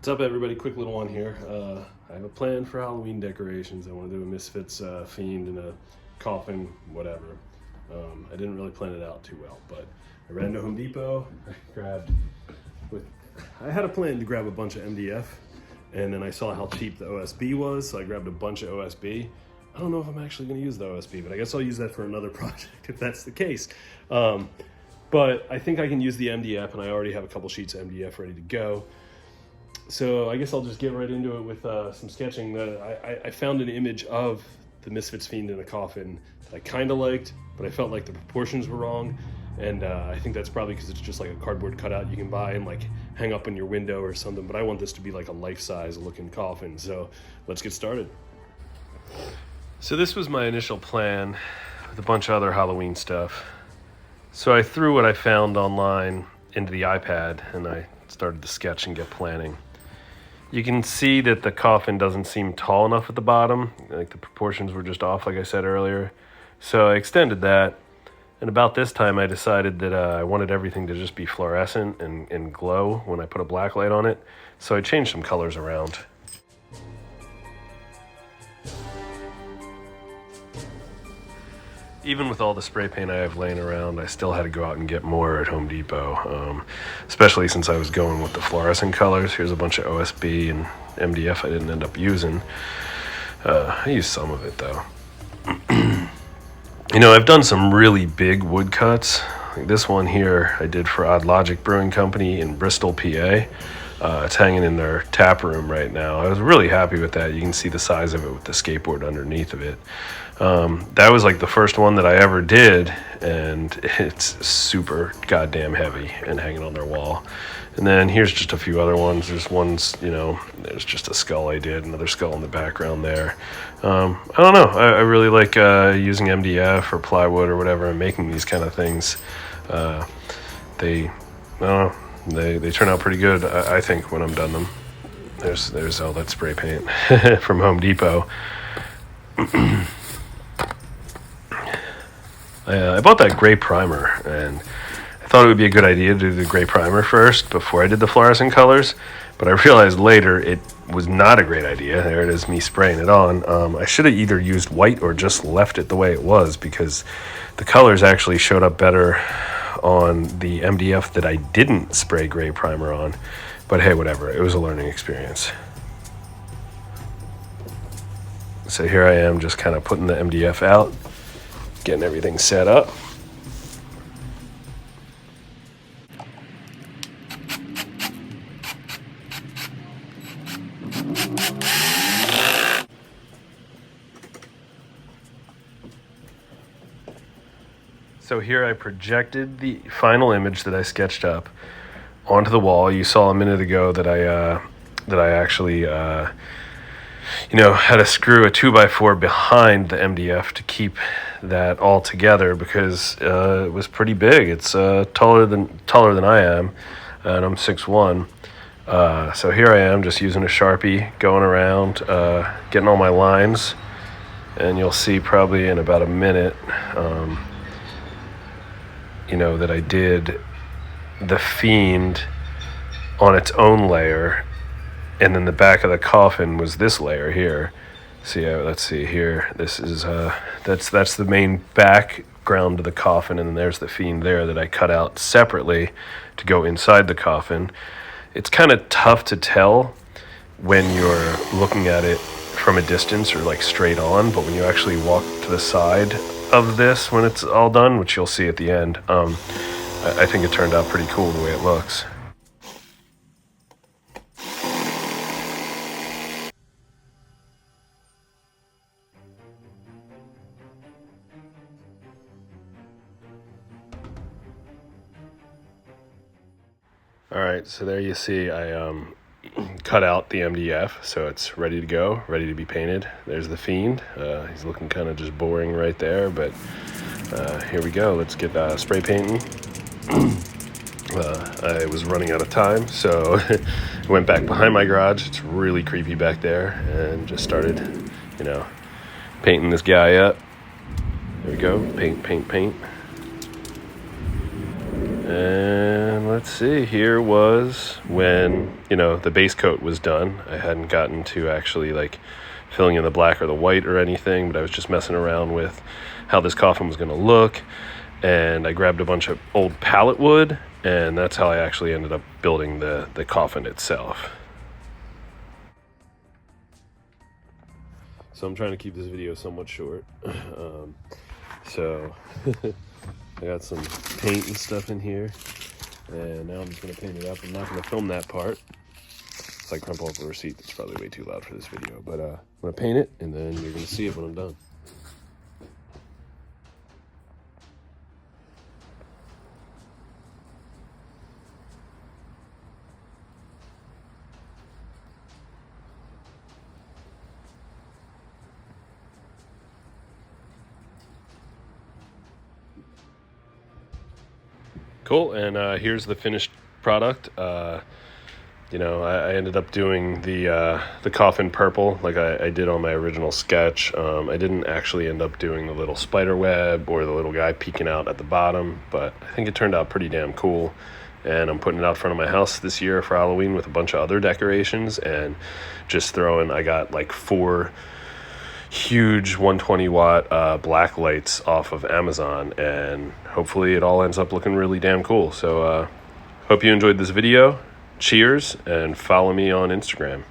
What's up, everybody? Quick little one here. I have a plan for Halloween decorations. I want to do a Misfits Fiend and a Coffin, whatever. I didn't really plan it out too well, but I ran to Home Depot. I had a plan to grab a bunch of MDF, and then I saw how cheap the OSB was, so I grabbed a bunch of OSB. I don't know if I'm actually going to use the OSB, but I guess I'll use that for another project if that's the case. But I think I can use the MDF, and I already have a couple sheets of MDF ready to go. So I guess I'll just get right into it with some sketching. I found an image of the Misfits Fiend in a coffin that I kind of liked, but I felt like the proportions were wrong. And I think that's probably because it's just like a cardboard cutout you can buy and like hang up in your window or something. But I want this to be like a life-size looking coffin. So let's get started. So this was my initial plan with a bunch of other Halloween stuff. So I threw what I found online into the iPad and I started to sketch and get planning. You can see that the coffin doesn't seem tall enough at the bottom. Like the proportions were just off, like I said earlier. So I extended that. And about this time, I decided that I wanted everything to just be fluorescent and glow when I put a black light on it. So I changed some colors around. Even with all the spray paint I have laying around, I still had to go out and get more at Home Depot, especially since I was going with the fluorescent colors. Here's a bunch of OSB and MDF I didn't end up using. I used some of it, though. You know, I've done some really big wood cuts. Like this one here I did for Odd Logic Brewing Company in Bristol, PA. It's hanging in their tap room right now. I was really happy with that. You can see the size of it with the skateboard underneath of it. That was like the first one that I ever did, and it's super goddamn heavy and hanging on their wall. And then here's just a few other ones. There's ones, you know, there's just a skull I did, another skull in the background there. I don't know. I really like using MDF or plywood or whatever and making these kind of things. I don't know. They turn out pretty good, I think, when I'm done them. There's all that spray paint from Home Depot. I bought that gray primer, and I thought it would be a good idea to do the gray primer first before I did the fluorescent colors, but I realized later it was not a great idea. There it is, me spraying it on. I should have either used white or just left it the way it was, because the colors actually showed up better on the MDF that I didn't spray gray primer on. But hey, whatever, it was a learning experience. So here I am just kind of putting the MDF out, getting everything set up. So here I projected the final image that I sketched up onto the wall. You saw a minute ago that I actually had to screw a 2x4 behind the MDF to keep that all together because it was pretty big. It's taller than I am, and I'm 6'1". So here I am just using a Sharpie, going around, getting all my lines, and you'll see probably in about a minute that I did the Fiend on its own layer, and then the back of the coffin was this layer here. So yeah, let's see here. This is that's the main background of the coffin, and then there's the Fiend there that I cut out separately to go inside the coffin. It's kind of tough to tell when you're looking at it from a distance or like straight on, but when you actually walk to the side of this when it's all done, which you'll see at the end, I think it turned out pretty cool the way it looks. All right, so there you see I cut out the MDF, so it's ready to go, ready to be painted. There's the Fiend. He's looking kind of just boring right there, but here we go. Let's get spray painting. I was running out of time, so I went back behind my garage. It's really creepy back there, and just started, painting this guy up. There we go. Paint. And let's see, here was when, you know, the base coat was done. I hadn't gotten to actually like filling in the black or the white or anything, but I was just messing around with how this coffin was going to look. And I grabbed a bunch of old pallet wood, and that's how I actually ended up building the coffin itself. So I'm trying to keep this video somewhat short. So I got some paint and stuff in here, and now I'm just gonna paint it up. I'm not gonna film that part. It's like crumple up a receipt. That's probably way too loud for this video, but I'm gonna paint it, and then you're gonna see it when I'm done. Cool, and here's the finished product. You know, I ended up doing the coffin purple like I did on my original sketch. I didn't actually end up doing the little spider web or the little guy peeking out at the bottom, but I think it turned out pretty damn cool. And I'm putting it out front of my house this year for Halloween with a bunch of other decorations, and just I got like 4 huge 120 watt black lights off of Amazon, and hopefully it all ends up looking really damn cool. So hope you enjoyed this video. Cheers, and follow me on Instagram.